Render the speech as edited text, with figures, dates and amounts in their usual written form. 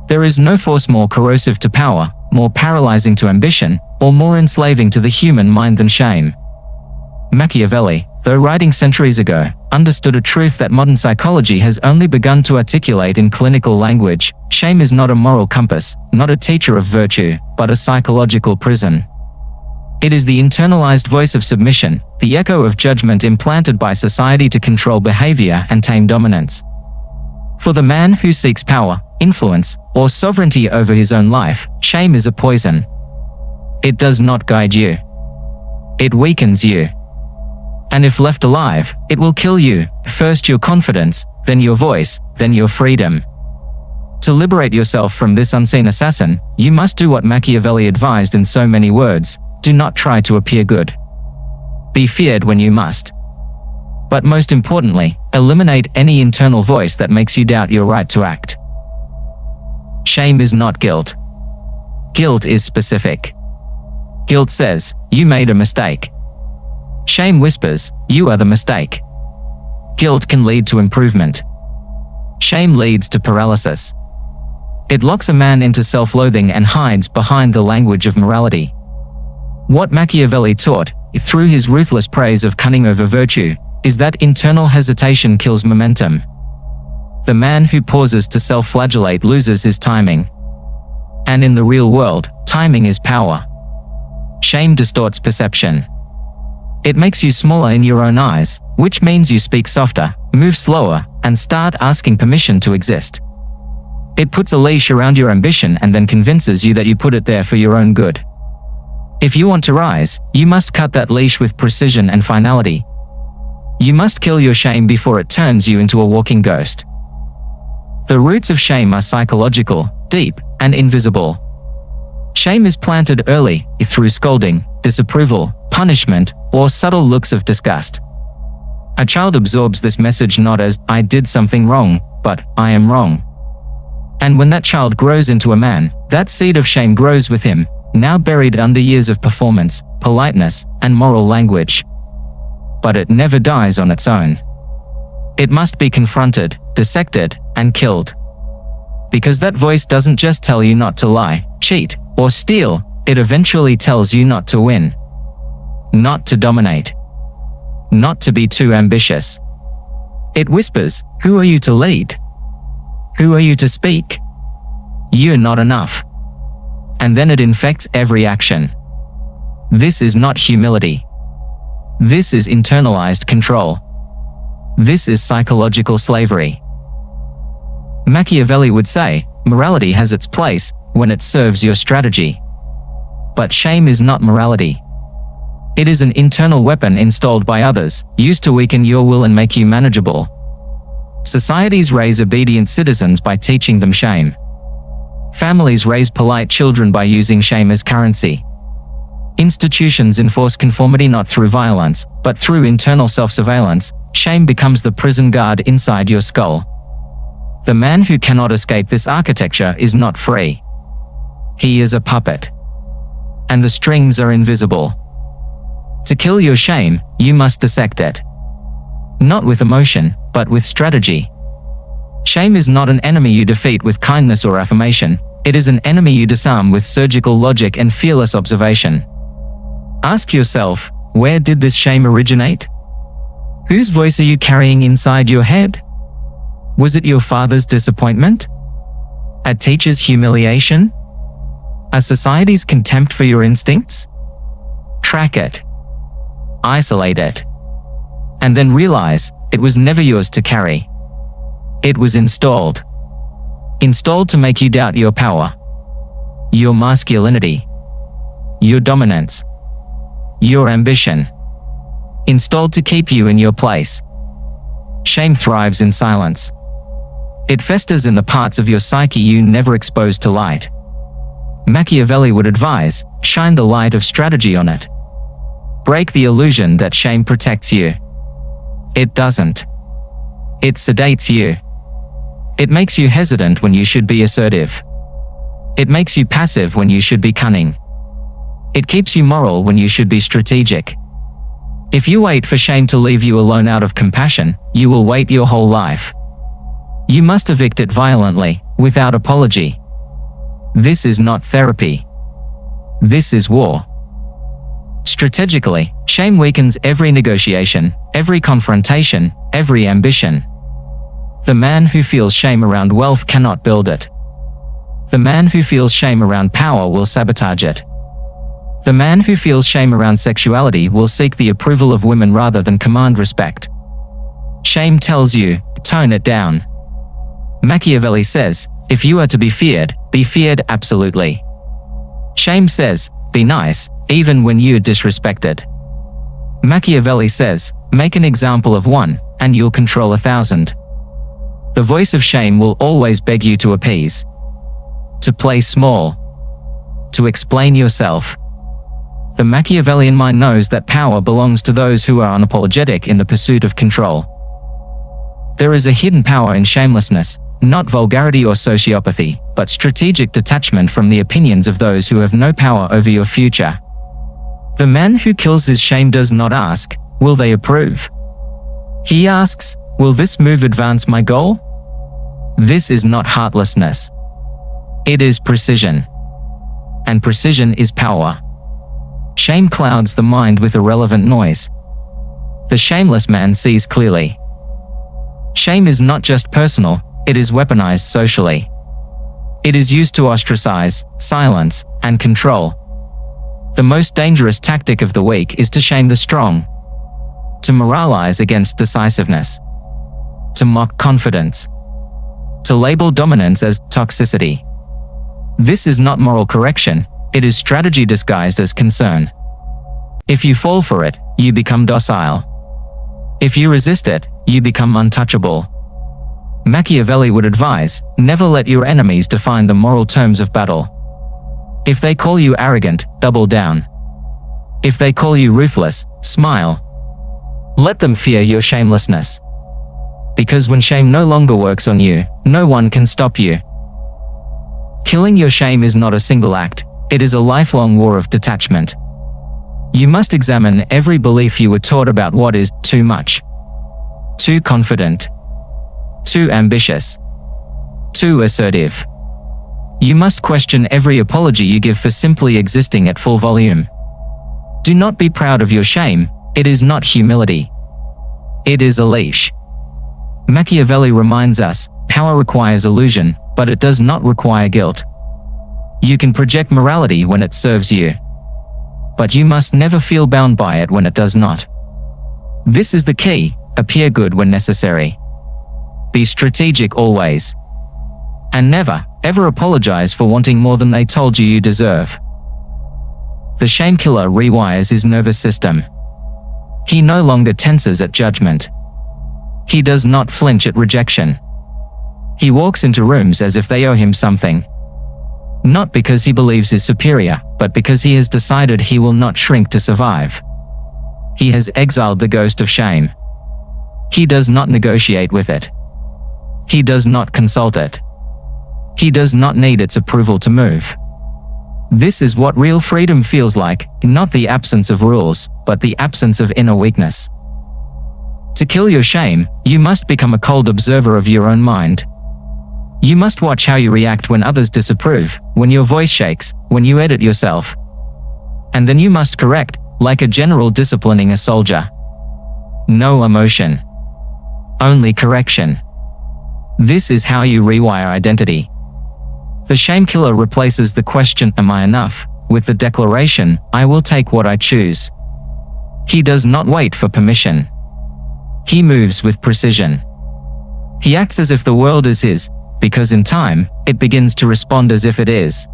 There is no force more corrosive to power, more paralyzing to ambition, or more enslaving to the human mind than shame. Machiavelli, though writing centuries ago, understood a truth that modern psychology has only begun to articulate in clinical language. Shame is not a moral compass, not a teacher of virtue, but a psychological prison. It is the internalized voice of submission, the echo of judgment implanted by society to control behavior and tame dominance. For the man who seeks power, influence, or sovereignty over his own life, shame is a poison. It does not guide you. It weakens you. And if left alive, it will kill you, first your confidence, then your voice, then your freedom. To liberate yourself from this unseen assassin, you must do what Machiavelli advised in so many words: do not try to appear good. Be feared when you must. But most importantly, eliminate any internal voice that makes you doubt your right to act. Shame is not guilt. Guilt is specific. Guilt says, you made a mistake. Shame whispers, you are the mistake. Guilt can lead to improvement. Shame leads to paralysis. It locks a man into self-loathing and hides behind the language of morality. What Machiavelli taught, through his ruthless praise of cunning over virtue, is that internal hesitation kills momentum. The man who pauses to self-flagellate loses his timing. And in the real world, timing is power. Shame distorts perception. It makes you smaller in your own eyes, which means you speak softer, move slower, and start asking permission to exist. It puts a leash around your ambition and then convinces you that you put it there for your own good. If you want to rise, you must cut that leash with precision and finality. You must kill your shame before it turns you into a walking ghost. The roots of shame are psychological, deep, and invisible. Shame is planted early, through scolding, disapproval, punishment, or subtle looks of disgust. A child absorbs this message not as, I did something wrong, but, I am wrong. And when that child grows into a man, that seed of shame grows with him, now buried under years of performance, politeness, and moral language. But it never dies on its own. It must be confronted, dissected, and killed. Because that voice doesn't just tell you not to lie, cheat, or steal, it eventually tells you not to win. Not to dominate. Not to be too ambitious. It whispers, who are you to lead? Who are you to speak? You're not enough. And then it infects every action. This is not humility. This is internalized control. This is psychological slavery. Machiavelli would say, morality has its place when it serves your strategy. But shame is not morality. It is an internal weapon installed by others, used to weaken your will and make you manageable. Societies raise obedient citizens by teaching them shame. Families raise polite children by using shame as currency. Institutions enforce conformity not through violence, but through internal self-surveillance. Shame becomes the prison guard inside your skull. The man who cannot escape this architecture is not free. He is a puppet. And the strings are invisible. To kill your shame, you must dissect it. Not with emotion, but with strategy. Shame is not an enemy you defeat with kindness or affirmation. It is an enemy you disarm with surgical logic and fearless observation. Ask yourself, where did this shame originate? Whose voice are you carrying inside your head? Was it your father's disappointment? A teacher's humiliation? A society's contempt for your instincts? Track it. Isolate it. And then realize, it was never yours to carry. It was installed. Installed to make you doubt your power, your masculinity, your dominance, your ambition. Installed to keep you in your place. Shame thrives in silence. It festers in the parts of your psyche you never expose to light. Machiavelli would advise, shine the light of strategy on it. Break the illusion that shame protects you. It doesn't. It sedates you. It makes you hesitant when you should be assertive. It makes you passive when you should be cunning. It keeps you moral when you should be strategic. If you wait for shame to leave you alone out of compassion, you will wait your whole life. You must evict it violently, without apology. This is not therapy. This is war. Strategically, shame weakens every negotiation, every confrontation, every ambition. The man who feels shame around wealth cannot build it. The man who feels shame around power will sabotage it. The man who feels shame around sexuality will seek the approval of women rather than command respect. Shame tells you, tone it down. Machiavelli says, if you are to be feared absolutely. Shame says, be nice, even when you're disrespected. Machiavelli says, make an example of one, and you'll control 1,000. The voice of shame will always beg you to appease, to play small, to explain yourself. The Machiavellian mind knows that power belongs to those who are unapologetic in the pursuit of control. There is a hidden power in shamelessness, not vulgarity or sociopathy, but strategic detachment from the opinions of those who have no power over your future. The man who kills his shame does not ask, will they approve? He asks, will this move advance my goal? This is not heartlessness. It is precision. And precision is power. Shame clouds the mind with irrelevant noise. The shameless man sees clearly. Shame is not just personal, it is weaponized socially. It is used to ostracize, silence, and control. The most dangerous tactic of the weak is to shame the strong, to moralize against decisiveness, to mock confidence, to label dominance as toxicity. This is not moral correction, it is strategy disguised as concern. If you fall for it, you become docile. If you resist it, you become untouchable. Machiavelli would advise, never let your enemies define the moral terms of battle. If they call you arrogant, double down. If they call you ruthless, smile. Let them fear your shamelessness. Because when shame no longer works on you, no one can stop you. Killing your shame is not a single act, it is a lifelong war of detachment. You must examine every belief you were taught about what is too much, too confident, too ambitious, too assertive. You must question every apology you give for simply existing at full volume. Do not be proud of your shame, it is not humility. It is a leash. Machiavelli reminds us, power requires illusion, but it does not require guilt. You can project morality when it serves you, but you must never feel bound by it when it does not. This is the key, appear good when necessary. Be strategic always. And never, ever apologize for wanting more than they told you you deserve. The shame killer rewires his nervous system. He no longer tenses at judgment. He does not flinch at rejection. He walks into rooms as if they owe him something. Not because he believes is superior, but because he has decided he will not shrink to survive. He has exiled the ghost of shame. He does not negotiate with it. He does not consult it. He does not need its approval to move. This is what real freedom feels like, not the absence of rules, but the absence of inner weakness. To kill your shame, you must become a cold observer of your own mind. You must watch how you react when others disapprove, when your voice shakes, when you edit yourself. And then you must correct, like a general disciplining a soldier. No emotion. Only correction. This is how you rewire identity. The shame killer replaces the question, am I enough, with the declaration, I will take what I choose. He does not wait for permission. He moves with precision. He acts as if the world is his, because in time, it begins to respond as if it is.